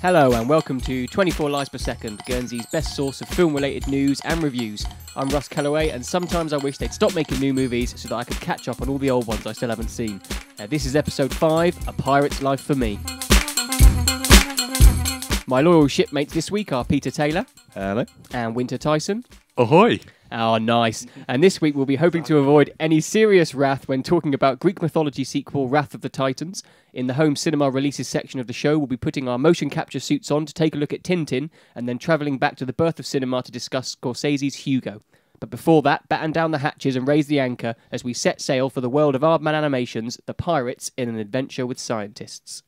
Hello and welcome to 24 Lies Per Second, Guernsey's best source of film-related news and reviews. I'm Russ Calloway, and sometimes I wish they'd stop making new movies so that I could catch up on all the old ones I still haven't seen. This is episode 5, A Pirate's Life for Me. My loyal shipmates this week are Peter Taylor. Hello. And Winter Tyson. Ahoy! Oh, nice. And this week we'll be hoping to avoid any serious wrath when talking about Greek mythology sequel Wrath of the Titans. In the home cinema releases section of the show, we'll be putting our motion capture suits on to take a look at Tintin, and then travelling back to the birth of cinema to discuss Scorcese's Hugo. But before that, batten down the hatches and raise the anchor as we set sail for the world of Aardman animations, the pirates in an adventure with scientists.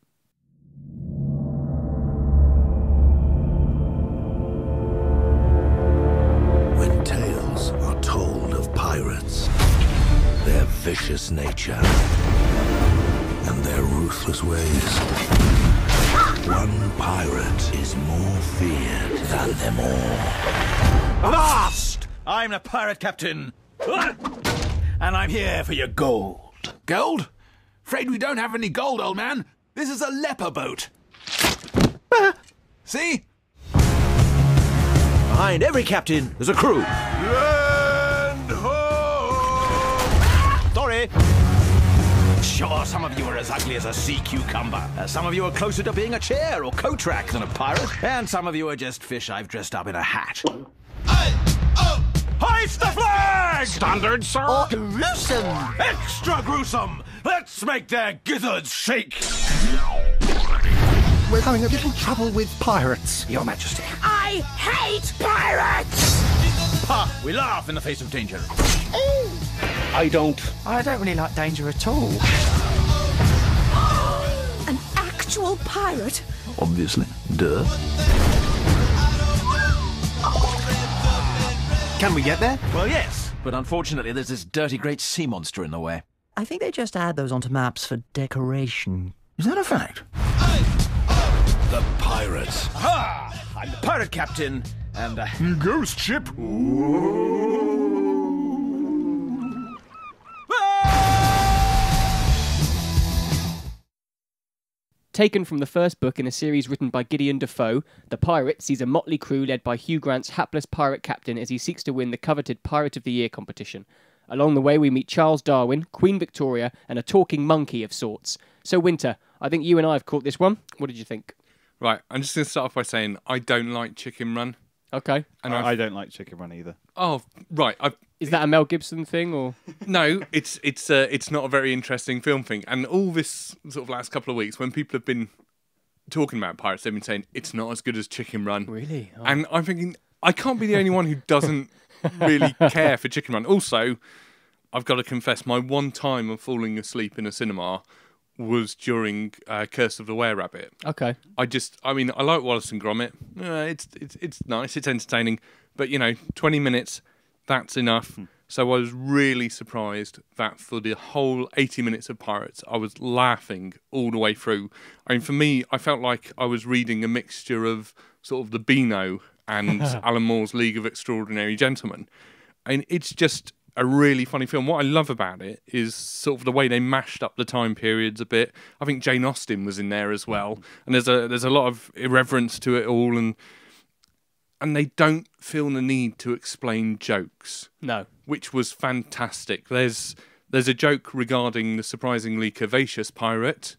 When tales are told of pirates, their vicious nature, and their ruthless ways, one pirate is more feared than them all. Avast! I'm the pirate captain, and I'm here for your gold. Gold? Afraid we don't have any gold, old man. This is a leper boat. See? Behind every captain, there's a crew. Land ho! Sorry. Sure, some of you are as ugly as a sea cucumber. Some of you are closer to being a chair or coat rack than a pirate. And some of you are just fish I've dressed up in a hat. Hoist the flag! Standard, sir. Or gruesome. Extra gruesome. Let's make their gizzards shake. We're having a little trouble with pirates. Your Majesty. I hate pirates! Ha! We laugh in the face of danger. I don't really like danger at all. An actual pirate? Obviously. Duh. Can we get there? Well, yes. But unfortunately, there's this dirty great sea monster in the way. I think they just add those onto maps for decoration. Is that a fact? The pirates. Aha! I'm the pirate captain, and Ghost ship. Taken from the first book in a series written by Gideon Defoe, The Pirate sees a motley crew led by Hugh Grant's hapless pirate captain as he seeks to win the coveted Pirate of the Year competition. Along the way we meet Charles Darwin, Queen Victoria, and a talking monkey of sorts. So Winter, I think you and I have caught this one. What did you think? Right, I'm just going to start off by saying I don't like Chicken Run. Okay. And I don't like Chicken Run either. Oh, right. Is that a Mel Gibson thing, or...? No, it's not a very interesting film thing. And all this sort of last couple of weeks, when people have been talking about pirates, they've been saying it's not as good as Chicken Run. Really? Oh. And I'm thinking, I can't be the only one who doesn't really care for Chicken Run. Also, I've got to confess, my one time of falling asleep in a cinema was during Curse of the Were-Rabbit. Okay. I like Wallace and Gromit. It's nice, it's entertaining. But, 20 minutes, that's enough. So I was really surprised that for the whole 80 minutes of Pirates, I was laughing all the way through. I mean, for me, I felt like I was reading a mixture of sort of the Beano and Alan Moore's League of Extraordinary Gentlemen. And it's just a really funny film. What I love about it is sort of the way they mashed up the time periods a bit. I think Jane Austen was in there as well, and there's a lot of irreverence to it all, and they don't feel the need to explain jokes. No, which was fantastic. There's a joke regarding the surprisingly curvaceous pirate,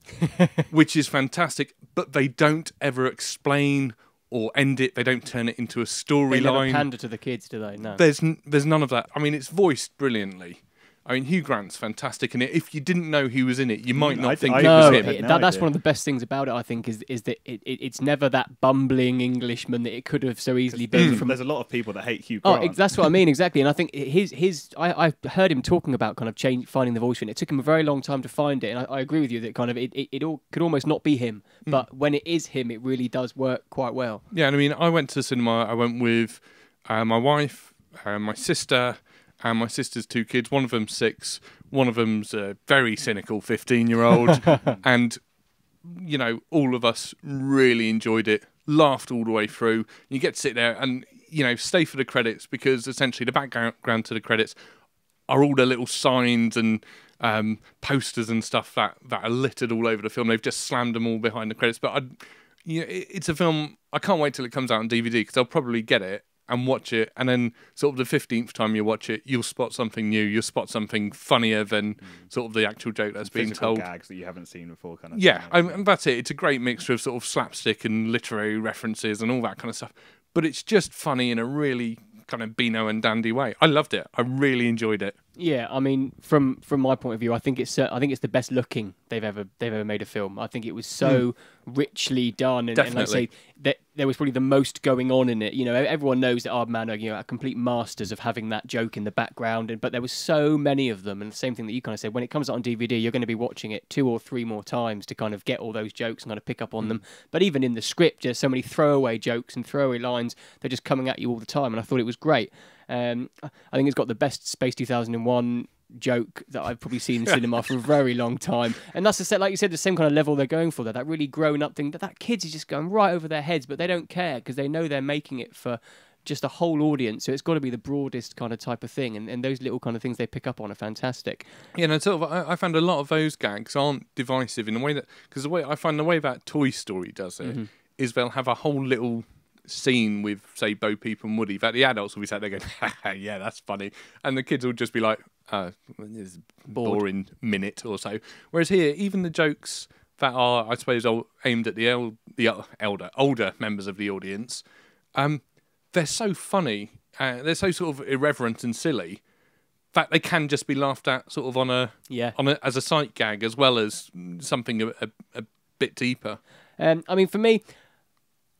which is fantastic, but they don't ever explain or end it. They don't turn it into a storyline. They never pander to the kids, do they? No. There's none of that. I mean, it's voiced brilliantly. I mean, Hugh Grant's fantastic in it. If you didn't know he was in it, you might not think it was him. That's one of the best things about it, I think, is that it's never that bumbling Englishman that it could have so easily been. There's a lot of people that hate Hugh Grant. Oh, that's what I mean, exactly. And I think I heard him talking about kind of finding the voice for it. It took him a very long time to find it, and I agree with you that kind of it all could almost not be him, but when it is him, it really does work quite well. Yeah, and I mean, I went to the cinema. I went with my wife, my sister, and my sister's 2 kids. One of them's 6. One of them's a very cynical 15-year-old. And, all of us really enjoyed it, laughed all the way through. You get to sit there and, stay for the credits, because essentially the background to the credits are all the little signs and posters and stuff that are littered all over the film. They've just slammed them all behind the credits. But Yeah, it's a film. I can't wait till it comes out on DVD because I'll probably get it and watch it, and then sort of the 15th time you watch it, you'll spot something new. You'll spot something funnier than sort of the actual joke that's being Physical told. gags that you haven't seen before, kind of. Yeah, thing. and that's it. It's a great mixture of sort of slapstick and literary references and all that kind of stuff. But it's just funny in a really kind of Beano and Dandy way. I loved it. I really enjoyed it. Yeah, I mean, from my point of view, I think it's the best looking they've ever made a film. I think it was so richly done, and like I say, that there was probably the most going on in it. You know, everyone knows that Aardman are complete masters of having that joke in the background, but there was so many of them. And the same thing that you kind of said, when it comes out on DVD, you're going to be watching it 2 or 3 more times to kind of get all those jokes and kind of pick up on them. But even in the script, there's so many throwaway jokes and throwaway lines. They're just coming at you all the time, and I thought it was great. I think it's got the best Space 2001 joke that I've probably seen in cinema for a very long time. And that's like you said, the same kind of level they're going for there. That really grown up thing that kids is just going right over their heads, but they don't care because they know they're making it for just a whole audience. So it's got to be the broadest kind of type of thing. And those little kind of things they pick up on are fantastic. Yeah, no, sort of. I found a lot of those gags aren't divisive in a way that, because the way that Toy Story does it is they'll have a whole little scene with, say, Bo Peep and Woody that the adults will be sat there going, yeah, that's funny, and the kids will just be like, it's a boring minute or so. Whereas here, even the jokes that are, I suppose, aimed at the older members of the audience, they're so funny, they're so sort of irreverent and silly that they can just be laughed at sort of on a as a sight gag as well as something a bit deeper. I mean, for me,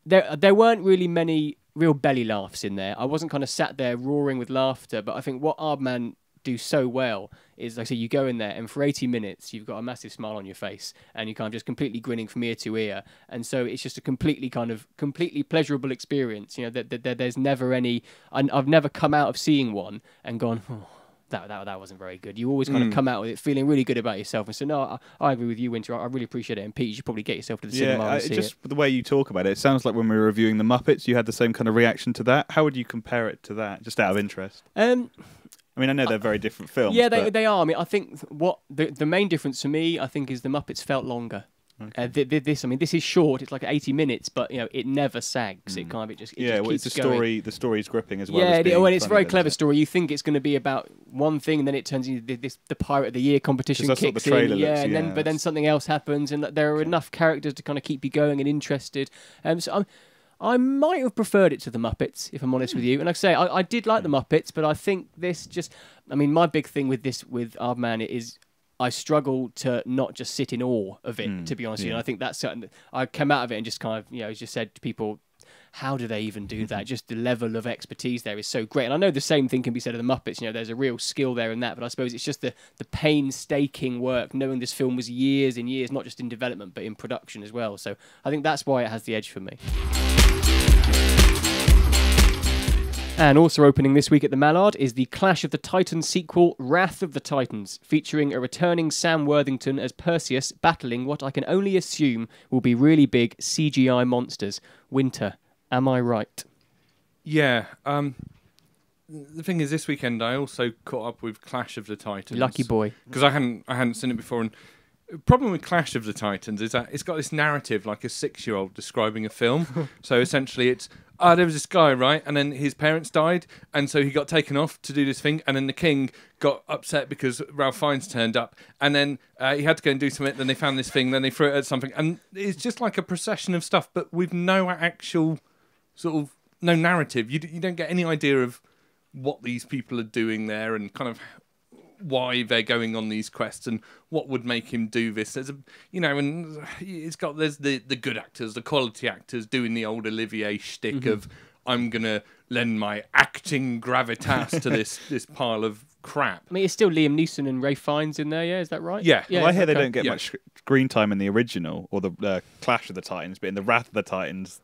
there weren't really many real belly laughs in there. I wasn't kind of sat there roaring with laughter, but I think what Aardman do so well is, like I say, you go in there and for 80 minutes you've got a massive smile on your face and you're kind of just completely grinning from ear to ear, and so it's just a completely pleasurable experience. You know, there's never any. I've never come out of seeing one and gone, oh, that wasn't very good. You always kind of come out with it feeling really good about yourself. And so, no, I agree with you, Winter. I really appreciate it. And Pete, you should probably get yourself to the cinema and see just it. The way you talk about it, it sounds like when we were reviewing the Muppets, you had the same kind of reaction to that. How would you compare it to that, just out of interest? I mean, I know they're very different films. Yeah, they are. I mean, I think what the main difference for me, I think, is the Muppets felt longer. Okay. This is short. It's like 80 minutes, but it never sags. It just keeps the going. story. The story's gripping as well. Yeah, it's a very clever story. You think it's going to be about one thing, and then it turns into the Pirate of the Year competition kicks in. But then something else happens, and there are enough characters to kind of keep you going and interested. So I might have preferred it to the Muppets, if I'm honest with you. And like I say, I did like the Muppets, but I think this my big thing with Aardman is, I struggle to not just sit in awe of it, to be honest with you. And I think that's certain. I came out of it and just kind of, just said to people, how do they even do that? Just the level of expertise there is so great. And I know the same thing can be said of the Muppets. There's a real skill there in that, but I suppose it's just the painstaking work, knowing this film was years and years, not just in development, but in production as well. So I think that's why it has the edge for me. And also opening this week at the Mallard is the Clash of the Titans sequel, Wrath of the Titans, featuring a returning Sam Worthington as Perseus battling what I can only assume will be really big CGI monsters. Winter, am I right? Yeah. The thing is, this weekend I also caught up with Clash of the Titans. Lucky boy. Because I hadn't seen it before. And the problem with Clash of the Titans is that it's got this narrative like a 6-year-old describing a film. So essentially it's, there was this guy, right? And then his parents died, and so he got taken off to do this thing, and then the king got upset because Ralph Fiennes turned up, and then he had to go and do something, then they found this thing, then they threw it at something, and it's just like a procession of stuff, but with no actual no narrative. You don't get any idea of what these people are doing there and kind of why they're going on these quests and what would make him do this. There's and there's the good actors, the quality actors doing the old Olivier shtick of, I'm gonna lend my acting gravitas to this pile of crap. I mean, it's still Liam Neeson and Ralph Fiennes in there, yeah? Is that right? Yeah. Well, I hear they don't get much screen time in the original or the Clash of the Titans, but in the Wrath of the Titans,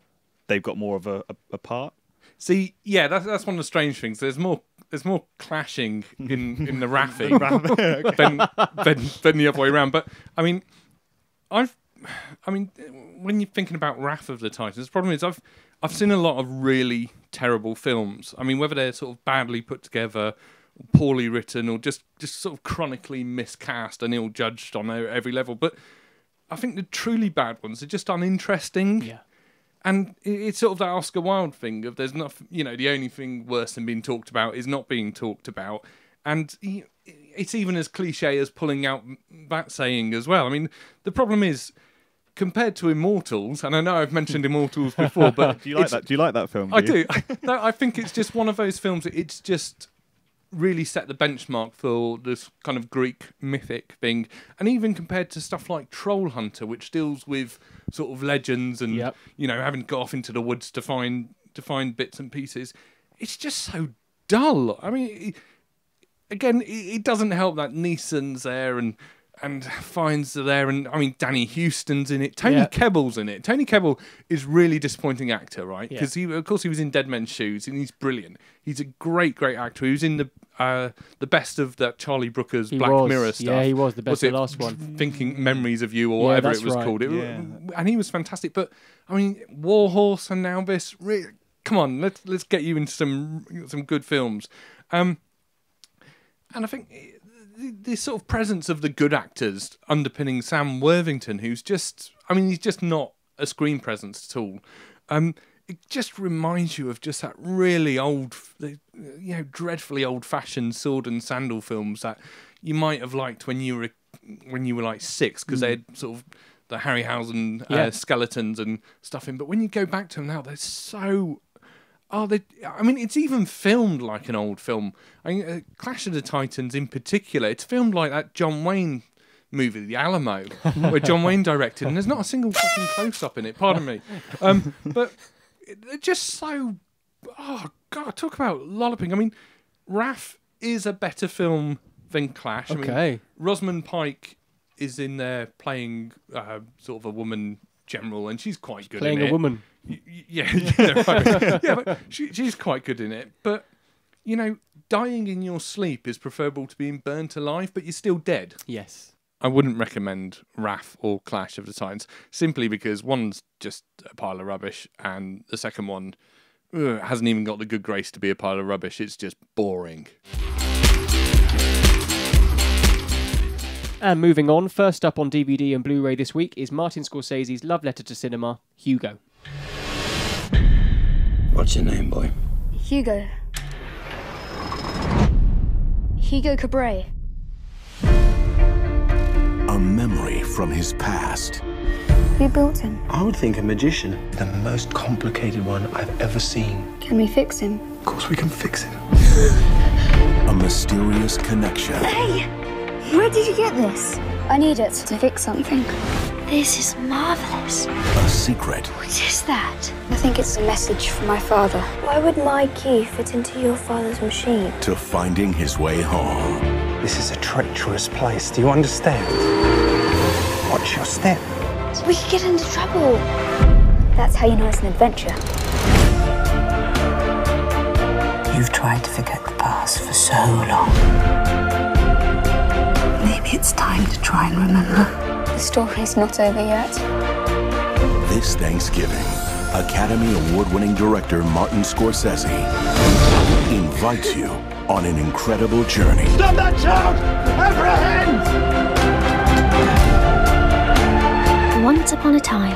they've got more of a part. See, yeah, that's one of the strange things. There's more clashing in the Raffing than the other way around. But I mean, when you're thinking about Wrath of the Titans, the problem is I've seen a lot of really terrible films. I mean, whether they're sort of badly put together, poorly written, or just sort of chronically miscast and ill-judged on every level. But I think the truly bad ones are just uninteresting. Yeah. And it's sort of that Oscar Wilde thing of there's not, the only thing worse than being talked about is not being talked about. And it's even as cliche as pulling out that saying as well. I mean, the problem is, compared to Immortals, and I know I've mentioned Immortals before, but do you like that? Do you like that film? I do. No, I think it's just one of those films that it's just really set the benchmark for this kind of Greek mythic thing. And even compared to stuff like Troll Hunter, which deals with sort of legends and having to go off into the woods to find bits and pieces, it's just so dull. I mean, again, it doesn't help that Neeson's there and Fiennes are there, and I mean Danny Houston's in it. Tony Kebbell's in it. Tony Kebbell is really disappointing actor, right? Because he was in Dead Men's Shoes, and he's brilliant. He's a great actor. He was in the best of that Charlie Brooker's Black Mirror stuff. Yeah, he was the best of the last one. Thinking Memories of You or whatever it was called. And he was fantastic. But I mean, Warhorse and now this. Really, come on, let's get you into some good films. And I think the sort of presence of the good actors underpinning Sam Worthington, who's just, he's just not a screen presence at all. It just reminds you of just that really old, dreadfully old-fashioned sword and sandal films that you might have liked when you were like 6, because they had sort of the Harryhausen skeletons and stuff in. But when you go back to them now, they're so... it's even filmed like an old film. Clash of the Titans in particular, it's filmed like that John Wayne movie, The Alamo, where John Wayne directed, and there's not a single fucking close-up in it, pardon me. But they're just so... Oh, God, talk about lolloping. I mean, RAF is a better film than Clash. Okay. Rosamund Pike is in there playing sort of a woman general, and she's quite good in it. Playing a woman. But she's quite good in it. But, dying in your sleep is preferable to being burnt alive, but you're still dead. Yes. I wouldn't recommend RAF or Clash of the Titans, simply because one's just a pile of rubbish, and the second one hasn't even got the good grace to be a pile of rubbish. It's just boring. And moving on, first up on DVD and Blu-ray this week is Martin Scorsese's love letter to cinema, Hugo. What's your name, boy? Hugo. Hugo Cabret. A memory from his past. Who built him? I would think a magician. The most complicated one I've ever seen. Can we fix him? Of course we can fix him. A mysterious connection. Hey! Where did you get this? I need it to fix something. This is marvelous. A secret. What is that? I think it's a message from my father. Why would my key fit into your father's machine? To finding his way home. This is a treacherous place. Do you understand? Watch your step. We could get into trouble. That's how you know it's an adventure. You've tried to forget the past for so long. Maybe it's time to try and remember. The story's not over yet. This Thanksgiving, Academy Award-winning director Martin Scorsese invites you on an incredible journey. Stop that child! Apprehend! Once upon a time,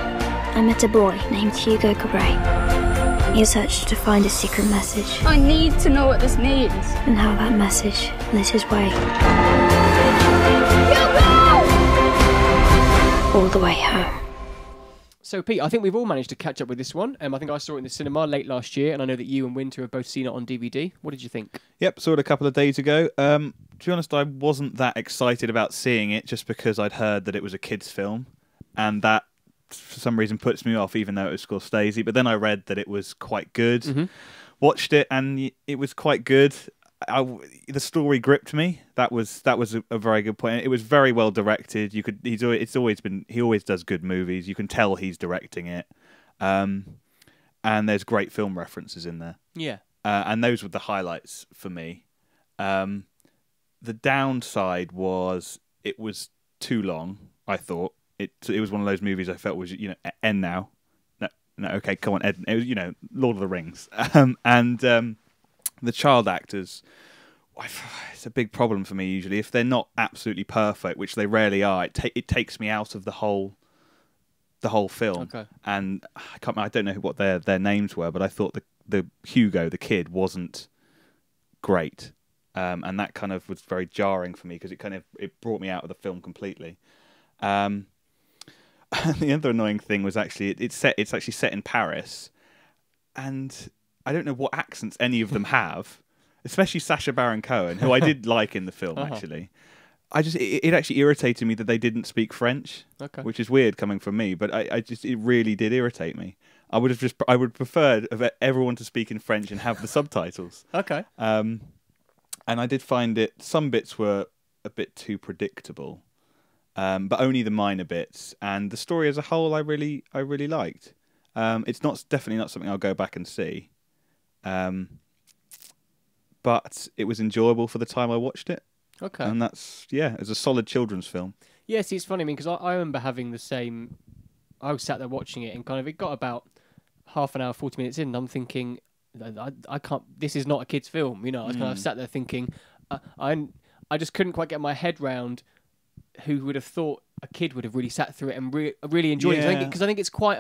I met a boy named Hugo Cabret. He searched to find a secret message. I need to know what this means. And how that message lit his way. All the way home. So, Pete, I think we've all managed to catch up with this one. I think I saw it in the cinema late last year, and I know that you and Winter have both seen it on DVD. What did you think? Yep, saw it a couple of days ago. To be honest, I wasn't that excited about seeing it just because I'd heard that it was a kids' film, and that, for some reason, puts me off, even though it was Scorsese. But then I read that it was quite good, watched it, and it was quite good. The story gripped me. That was a very good point. It was very well directed. He always does good movies. You can tell he's directing it, and there's great film references in there. Yeah, and those were the highlights for me. The downside was it was too long. I thought it was one of those movies I felt was end now. No, okay, come on, Ed. It was Lord of the Rings, and. The child actors, it's a big problem for me usually. If they're not absolutely perfect, which they rarely are, it takes me out of the whole the whole film. Okay. And I don't know what their names were, but I thought the Hugo, the kid, wasn't great. And that kind of was very jarring for me because it brought me out of the film completely. And the other annoying thing was actually it's actually set in Paris, and I don't know what accents any of them have, especially Sacha Baron Cohen, who I did like in the film actually. It actually irritated me that they didn't speak French, which is weird coming from me, but it really did irritate me. I would prefer everyone to speak in French and have the subtitles. Okay. And I did find some bits were a bit too predictable, but only the minor bits. And the story as a whole, I really liked. It's definitely not something I'll go back and see, but it was enjoyable for the time I watched it. Okay. And it's a solid children's film. Yeah, see, it's funny, because I remember having the same. I was sat there watching it, and kind of it got about half an hour, 40 minutes in, and I'm thinking, I can't. This is not a kids' film, I was kind of sat there thinking, I just couldn't quite get my head round who would have thought a kid would have really sat through it and really enjoyed it. Because I think it's quite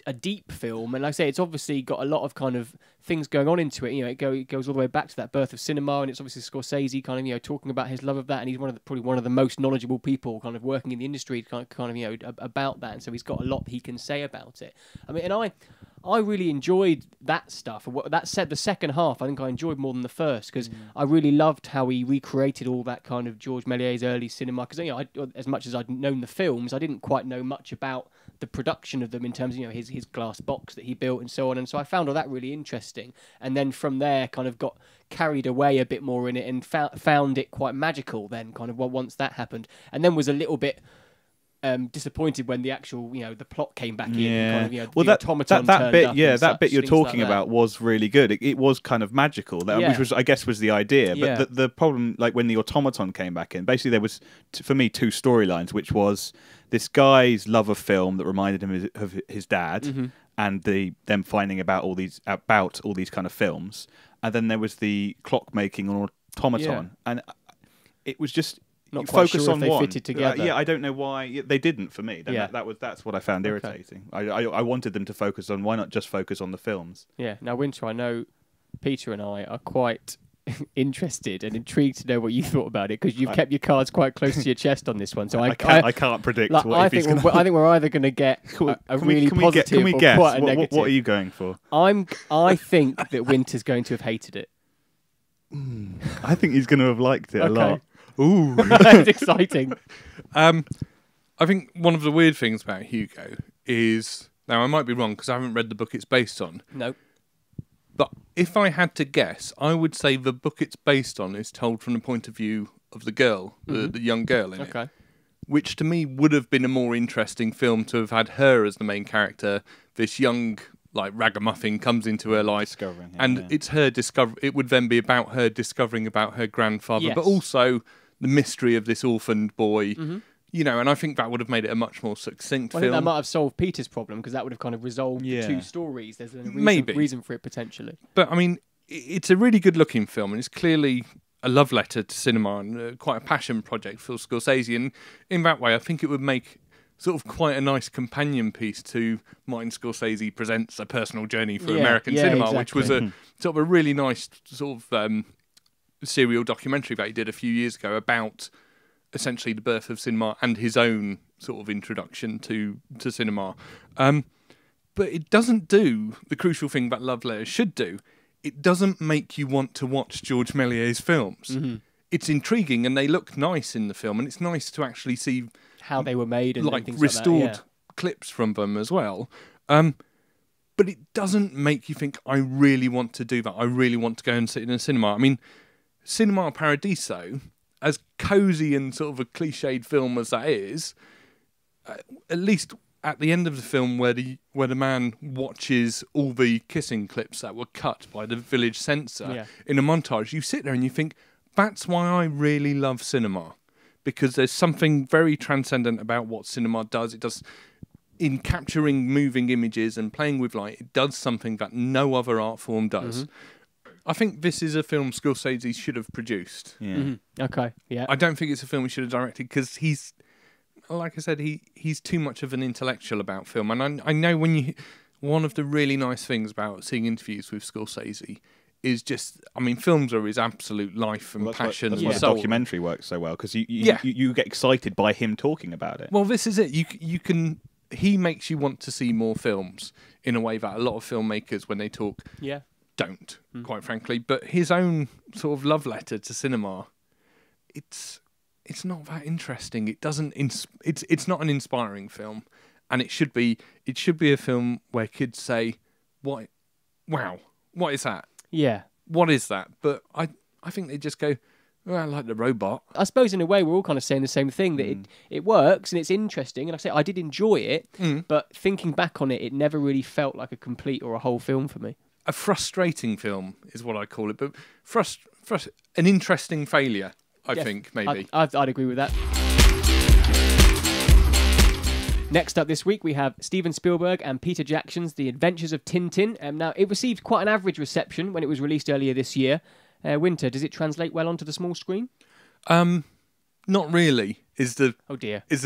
a deep film, and like I say, it's obviously got a lot of kind of things going on into it. It goes all the way back to that birth of cinema, and it's obviously Scorcese kind of talking about his love of that, and he's probably one of the most knowledgeable people kind of working in the industry kind of about that, and so he's got a lot he can say about it. I mean, and I really enjoyed that stuff. That said, the second half I think I enjoyed more than the first, because I really loved how he recreated all that kind of Georges Méliès's early cinema. Because as much as I'd known the films, I didn't quite know much about the production of them in terms of his glass box that he built and so on. And so I found all that really interesting. And then from there, kind of got carried away a bit more in it and found it quite magical. Then kind of once that happened, and then was a little bit disappointed when the actual the plot came back in. And kind of, well, the automaton that bit, up that bit you're talking like about was really good. It was kind of magical, which was, I guess, was the idea. But the problem, like when the automaton came back in, basically there was, for me, two storylines, which was this guy's love of film that reminded him of his dad, and them finding about all these kind of films, and then there was the clockmaking on automaton, and it was just. Not quite focus sure on if they one. fitted together. I don't know why they didn't for me. That's what I found irritating. I wanted them to focus on, why not just focus on the films? Yeah. Now, Winter, I know Peter and I are quite interested and intrigued to know what you thought about it, because you've kept your cards quite close to your chest on this one. So I can't predict. I think we're either going to get a really positive or quite a negative. What are you going for? I think that Winter's going to have hated it. I think he's going to have liked it a lot. Ooh, that's exciting. I think one of the weird things about Hugo is, now I might be wrong because I haven't read the book it's based on. No. But if I had to guess, I would say the book it's based on is told from the point of view of the girl, the young girl in it. Which to me would have been a more interesting film to have had her as the main character, this young ragamuffin comes into her life, it's her discover. It would then be about her discovering about her grandfather, but also the mystery of this orphaned boy. And I think that would have made it a much more succinct film. I think that might have solved Peter's problem, because that would have kind of resolved the two stories. There's a reason for it potentially. But I mean, it's a really good looking film, and it's clearly a love letter to cinema and quite a passion project for Scorsese. And in that way, I think it would make sort of quite a nice companion piece to Martin Scorsese Presents A Personal Journey for American Cinema, which was a sort of a really nice sort of serial documentary that he did a few years ago about essentially the birth of cinema and his own sort of introduction to cinema. But it doesn't do the crucial thing that love letters should do. It doesn't make you want to watch Georges Méliès's films. It's intriguing and they look nice in the film, and it's nice to actually see how they were made and things restored like that, clips from them as well. But it doesn't make you think, I really want to do that. I really want to go and sit in a cinema. I mean, Cinema Paradiso, as cosy and sort of a cliched film as that is, at least at the end of the film where the man watches all the kissing clips that were cut by the village censor in a montage, you sit there and you think, that's why I really love cinema. Because there's something very transcendent about what cinema does. It does, in capturing moving images and playing with light, it does something that no other art form does. I think this is a film Scorsese should have produced. Okay, yeah. I don't think it's a film he should have directed, because like I said, he's too much of an intellectual about film. And I know one of the really nice things about seeing interviews with Scorcese is just, I mean, films are his absolute life and passion. That's why the documentary works so well, because you get excited by him talking about it. Well, this is it. He makes you want to see more films in a way that a lot of filmmakers, when they talk, don't, quite frankly. But his own sort of love letter to cinema, it's not that interesting. It doesn't. It's not an inspiring film, and it should be. It should be a film where kids say, "What? Wow, what is that? Yeah, what is that?" But I think they just go, "Well, I like the robot." I suppose in a way we're all kind of saying the same thing, that it works and it's interesting, and I did enjoy it, but thinking back on it, it never really felt like a complete or a whole film for me. A frustrating film is what I call it, but an interesting failure, I think, maybe. I'd agree with that. Next up this week, we have Steven Spielberg and Peter Jackson's The Adventures of Tintin. Now, it received quite an average reception when it was released earlier this year. Winter, does it translate well onto the small screen? Not really, is the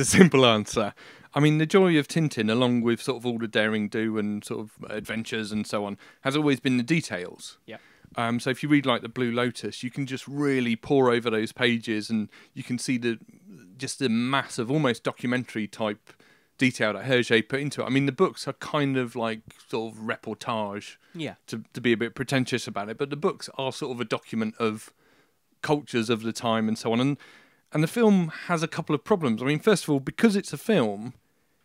simple answer. I mean, the joy of Tintin, along with sort of all the daring do and sort of adventures and so on, has always been the details. Yeah. So if you read like The Blue Lotus, you can just really pore over those pages and you can see the massive, almost documentary type detail that Hergé put into it. I mean, the books are kind of like sort of reportage, to be a bit pretentious about it, but the books are sort of a document of cultures of the time and so on. And the film has a couple of problems. I mean, first of all, because it's a film,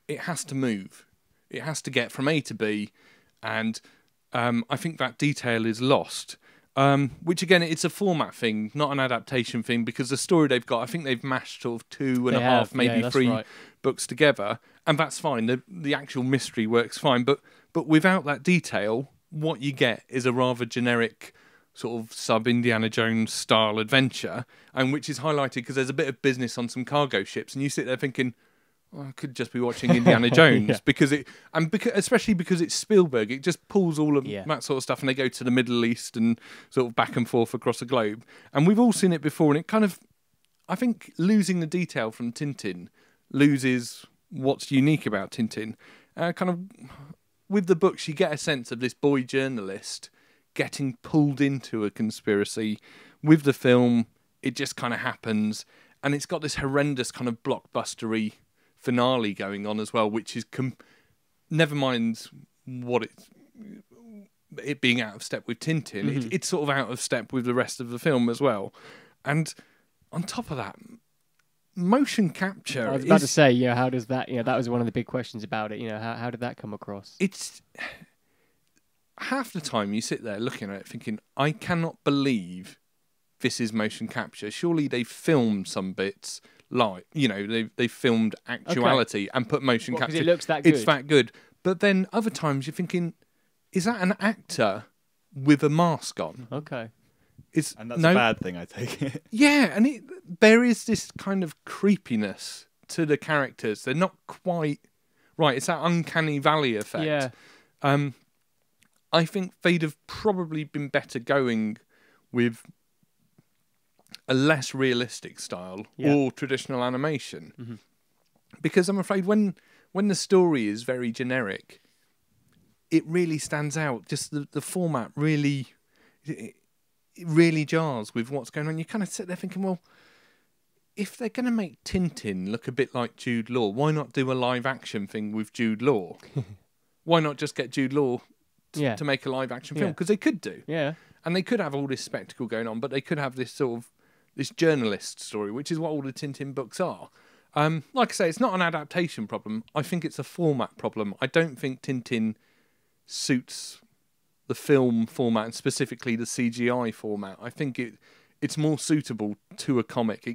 it has to move. It has to get from A to B, and I think that detail is lost. Which again, it's a format thing, not an adaptation thing, because the story they've got, I think they've mashed sort of 2.5, maybe 3 books together, and that's fine. The actual mystery works fine, but without that detail, what you get is a rather generic sort of sub-Indiana Jones style adventure, and which is highlighted because there's a bit of business on some cargo ships, and you sit there thinking, well, I could just be watching Indiana Jones, especially because it's Spielberg, it just pulls all of that sort of stuff, and they go to the Middle East and sort of back and forth across the globe, and we've all seen it before, and it kind of, I think, losing the detail from Tintin loses what's unique about Tintin. Kind of with the books, you get a sense of this boy journalist getting pulled into a conspiracy. With the film, it just kind of happens, and it's got this horrendous kind of blockbustery finale going on as well, which is never mind what it being out of step with Tintin. It's sort of out of step with the rest of the film as well. And on top of that, motion capture. I was about to say, how does that? That was one of the big questions about it. How did that come across? It's half the time you sit there looking at it thinking, I cannot believe this is motion capture. Surely they filmed some bits like, they filmed actuality and put motion capture. Because it looks that good. It's that good. But then other times you're thinking, is that an actor with a mask on? Okay. And that's a bad thing, I take it. Yeah, and there is this kind of creepiness to the characters. They're not quite right. It's that uncanny valley effect. Yeah. I think they'd have probably been better going with a less realistic style or traditional animation. Because I'm afraid when the story is very generic, it really stands out. Just the format really... It really jars with what's going on. You kind of sit there thinking, well, if they're going to make Tintin look a bit like Jude Law, why not do a live action thing with Jude Law? Why not just get Jude Law to make a live action film? Because they could do. Yeah. And they could have all this spectacle going on, but they could have this sort of this journalist story, which is what all the Tintin books are. Like I say, it's not an adaptation problem. I think it's a format problem. I don't think Tintin suits the film format, and specifically the CGI format. I think it's more suitable to a comic.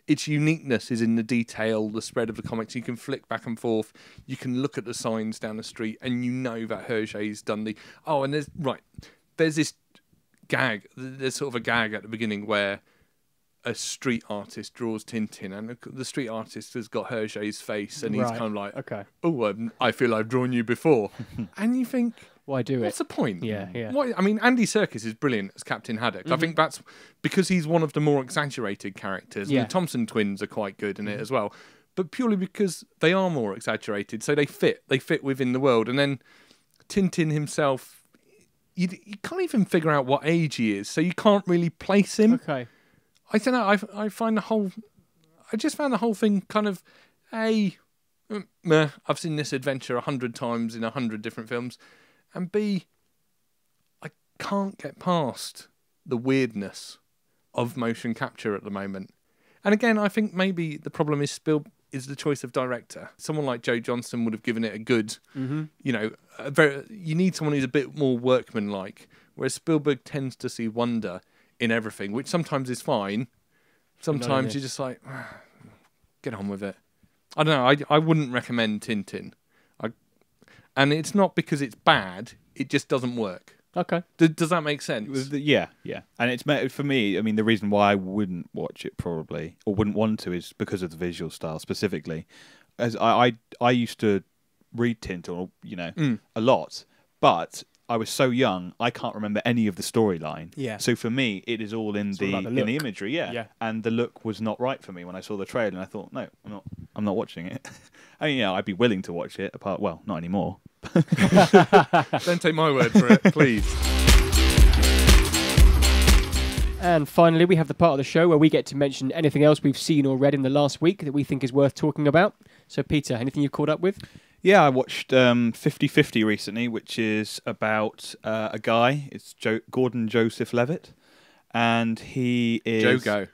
Its uniqueness is in the detail, the spread of the comics. You can flick back and forth. You can look at the signs down the street, and you know that Hergé's done the... Oh, and there's this gag. There's sort of a gag at the beginning where a street artist draws Tintin, and the street artist has got Hergé's face, and he's kind of like, okay, oh, I feel I've drawn you before. And you think... Why do it? What's the point? Yeah. I mean, Andy Serkis is brilliant as Captain Haddock. I think that's because he's one of the more exaggerated characters. Yeah. And the Thompson twins are quite good in it as well. but purely because they are more exaggerated, so they fit within the world. And then Tintin himself, you can't even figure out what age he is, so you can't really place him. Okay. I don't know. I just found the whole thing kind of meh. I've seen this adventure 100 times in 100 different films, and B, I can't get past the weirdness of motion capture at the moment. And again, I think maybe the problem is the choice of director. Someone like Joe Johnston would have given it a good, you know, you need someone who's a bit more workmanlike, whereas Spielberg tends to see wonder in everything, which sometimes is fine. Sometimes you're just like, get on with it. I don't know. I wouldn't recommend Tintin. And it's not because it's bad. It just doesn't work. Okay. Does that make sense? Yeah. And it's for me, I mean, the reason why I wouldn't watch it probably, or wouldn't want to, is because of the visual style specifically. As I used to read Tintin, you know, a lot, but I was so young, I can't remember any of the storyline. Yeah. So for me, it is all in It's the all about the in the look. imagery. Yeah. And the look was not right for me when I saw the trailer, and I thought, no, I'm not watching it. I mean, I'd be willing to watch it. Not anymore. Don't take my word for it, please. And finally, we have the part of the show where we get to mention anything else we've seen or read in the last week that we think is worth talking about. So, Peter, anything you've caught up with? Yeah, I watched 50/50 recently, which is about a guy. It's Gordon Joseph Levitt, and he is... Jogo.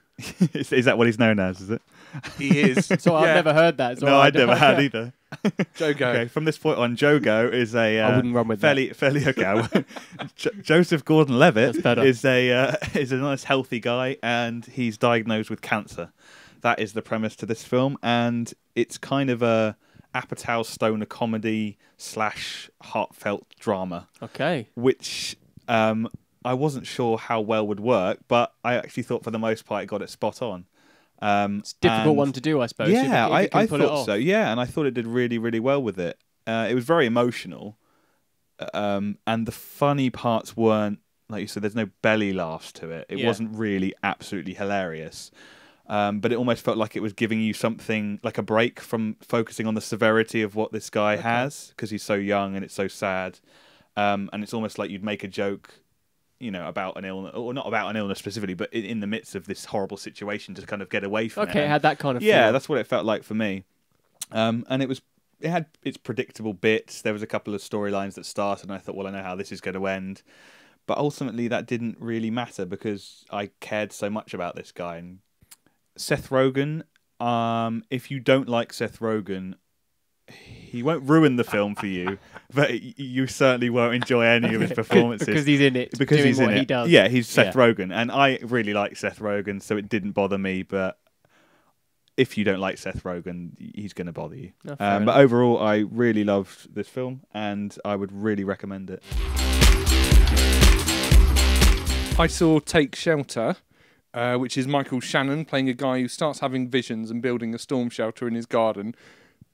Is that what he's known as, is it? He is. So I've never heard that. So No, I'd never had either. Jogo. Okay, from this point on, Jogo is a I wouldn't run with fairly okay. Joseph Gordon-Levitt That's better. is a nice healthy guy, and he's diagnosed with cancer. That is the premise to this film, and it's kind of a Apatow stoner comedy / heartfelt drama. Okay. Which I wasn't sure how well would work, but I actually thought for the most part it got it spot on. It's a difficult one to do, I suppose. Yeah, if I thought so. Yeah, and I thought it did really, really well with it. It was very emotional, and the funny parts weren't, like you said, there's no belly laughs to it. It wasn't really absolutely hilarious, but it almost felt like it was giving you something, like a break from focusing on the severity of what this guy has, because he's so young and it's so sad. And it's almost like you'd make a joke, you know, about an illness, or not about an illness specifically, but in the midst of this horrible situation to kind of get away from it. Okay, it had that kind of feel. feel. That's what it felt like for me. And it had its predictable bits. There was a couple of storylines that started, and I thought, well, I know how this is going to end. But ultimately, that didn't really matter because I cared so much about this guy. And Seth Rogen, if you don't like Seth Rogen, he won't ruin the film for you, but you certainly won't enjoy any of his performances. Because he's in it, because doing he's in what it. he does. Yeah, he's Seth Rogen, and I really like Seth Rogen, so it didn't bother me, but if you don't like Seth Rogen, he's going to bother you. Oh, but overall, I really loved this film, and I would really recommend it. I saw Take Shelter, which is Michael Shannon playing a guy who starts having visions and building a storm shelter in his garden.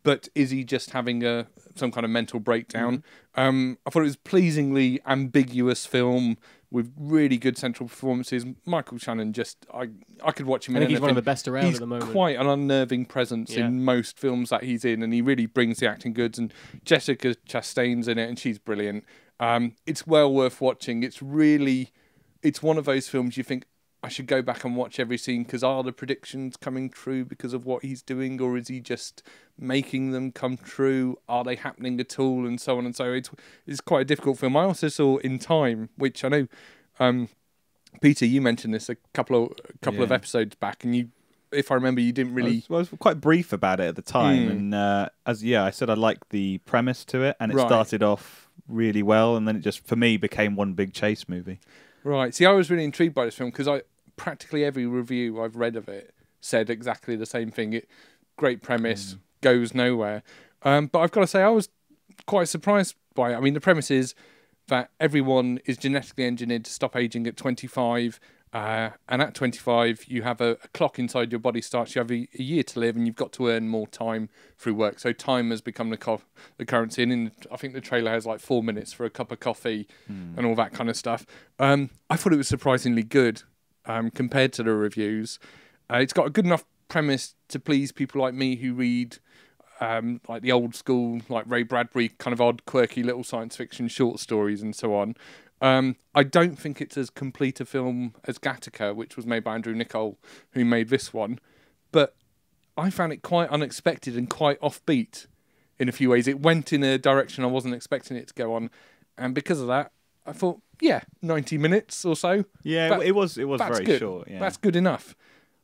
But is he just having some kind of mental breakdown? I thought it was a pleasingly ambiguous film with really good central performances. Michael Shannon, I could watch him in anything. He's one of the best around at the moment. He's quite an unnerving presence in most films that he's in, and he really brings the acting goods. And Jessica Chastain's in it, and she's brilliant. It's well worth watching. It's one of those films you think, I should go back and watch every scene, because are the predictions coming true because of what he's doing, or is he just making them come true? Are they happening at all? And so on and so. It's quite a difficult film. I also saw In Time, which I know, Peter, you mentioned this a couple of episodes back, and if I remember, you didn't really... I was quite brief about it at the time, and I said I liked the premise to it, and it started off really well, and then it just, for me, became one big chase movie. Right. See, I was really intrigued by this film, because practically every review I've read of it said exactly the same thing. Great premise, goes nowhere. But I've got to say, I was quite surprised by it. I mean, the premise is that everyone is genetically engineered to stop aging at 25. And at 25, you have a clock inside your body starts. You have a year to live, and you've got to earn more time through work. So time has become the currency. And I think the trailer has like 4 minutes for a cup of coffee and all that kind of stuff. I thought it was surprisingly good compared to the reviews. It's got a good enough premised to please people like me who read like the old school, like Ray Bradbury, kind of odd, quirky little science fiction short stories and so on. I don't think it's as complete a film as Gattaca, which was made by Andrew Niccol, who made this one. But I found it quite unexpected and quite offbeat in a few ways. It went in a direction I wasn't expecting it to go on. And because of that, I thought, 90 minutes or so. Yeah, it was very good. short. Yeah. That's good enough.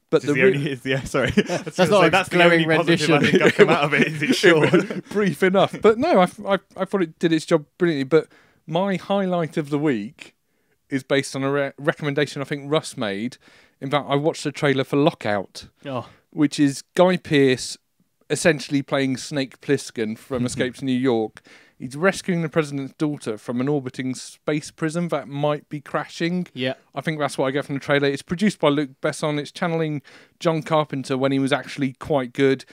But Sorry. That's the only positive I think I've come out of it. Is it short? Brief enough. But no, I thought it did its job brilliantly. But my highlight of the week is based on a recommendation I think Russ made. In fact, I watched the trailer for Lockout, which is Guy Pearce essentially playing Snake Plissken from Escape to New York. He's rescuing the president's daughter from an orbiting space prison that might be crashing. Yeah. I think that's what I get from the trailer. It's produced by Luc Besson. It's channeling John Carpenter when he was actually quite good.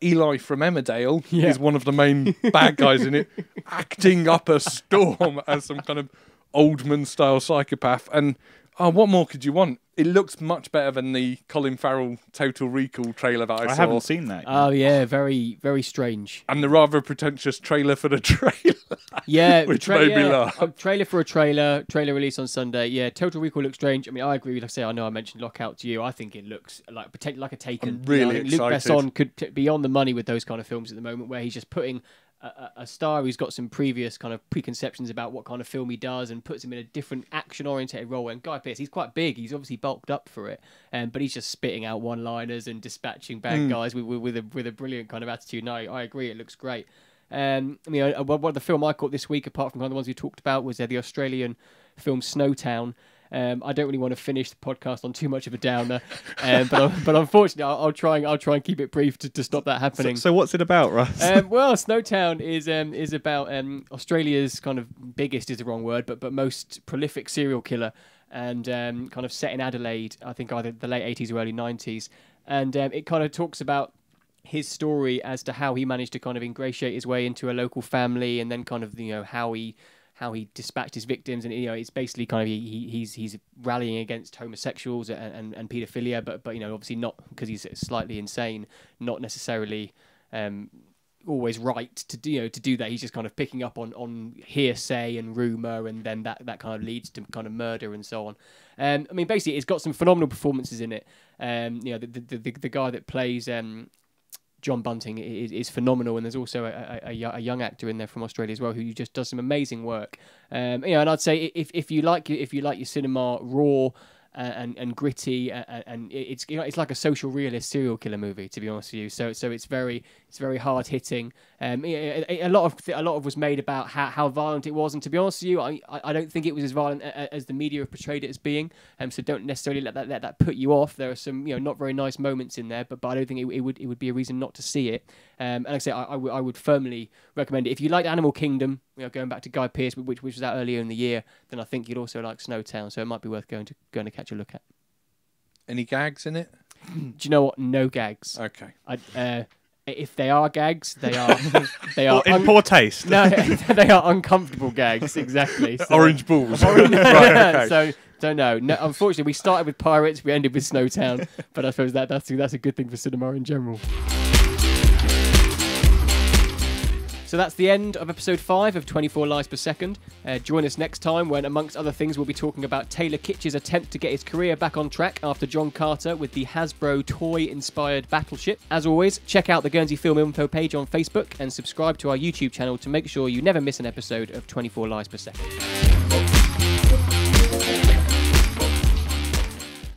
Eli from Emmerdale is one of the main bad guys in it, acting up a storm as some kind of Oldman-style psychopath. And what more could you want? It looks much better than the Colin Farrell Total Recall trailer that I saw. I haven't seen that yet. Oh, yeah, very, very strange. And the rather pretentious trailer for the trailer. Yeah, which made me laugh. Trailer for a trailer release on Sunday. Yeah, Total Recall looks strange. I mean, I agree. Like I say, I know I mentioned Lockout to you. I think it looks like a Taken. I'm really excited. Luc Besson could be on the money with those kind of films at the moment, where he's just putting a star who's got some previous kind of preconceptions about what kind of film he does and puts him in a different action-oriented role. And Guy Pearce, he's quite big. He's obviously bulked up for it, but he's just spitting out one-liners and dispatching bad guys with a brilliant kind of attitude. No, I agree. It looks great. One of the film I caught this week, apart from kind of the ones we talked about, was the Australian film Snowtown. I don't really want to finish the podcast on too much of a downer, but unfortunately, I'll try and keep it brief to stop that happening. So what's it about, Russ? Well, Snowtown is about Australia's kind of biggest is the wrong word, but most prolific serial killer, and kind of set in Adelaide. I think either the late 80s or early 90s, and it kind of talks about his story as to how he managed to kind of ingratiate his way into a local family, and then kind of how he dispatched his victims, and it's basically kind of he's rallying against homosexuals and paedophilia, but obviously not, because he's slightly insane, not necessarily always right to do that. He's just kind of picking up on hearsay and rumor, and then that kind of leads to kind of murder and so on. I mean, basically, it's got some phenomenal performances in it. The guy that plays John Bunting is phenomenal, and there's also a young actor in there from Australia as well who just does some amazing work. And I'd say if you like your cinema raw and gritty, and it's like a social realist serial killer movie, to be honest with you. So it's very hard hitting. A lot of was made about how violent it was, and to be honest with you, I don't think it was as violent as the media have portrayed it as being. So don't necessarily let that put you off. There are some not very nice moments in there, but I don't think it would be a reason not to see it. And like I say, I would firmly recommend it. If you liked Animal Kingdom, going back to Guy Pearce, which was out earlier in the year, then I think you'd also like Snowtown. So it might be worth going to catch a look at. Any gags in it? Do you know what? No gags. Okay. If they are gags, they are in poor taste. No, they are uncomfortable gags. Exactly. So, orange balls. Right, okay. So don't know. No, unfortunately, we started with pirates, we ended with Snowtown, but I suppose that's a good thing for cinema in general. So that's the end of episode 5 of 24 Lies Per Second. Join us next time when, amongst other things, we'll be talking about Taylor Kitsch's attempt to get his career back on track after John Carter with the Hasbro toy-inspired battleship. As always, check out the Guernsey Film Info page on Facebook and subscribe to our YouTube channel to make sure you never miss an episode of 24 Lies Per Second.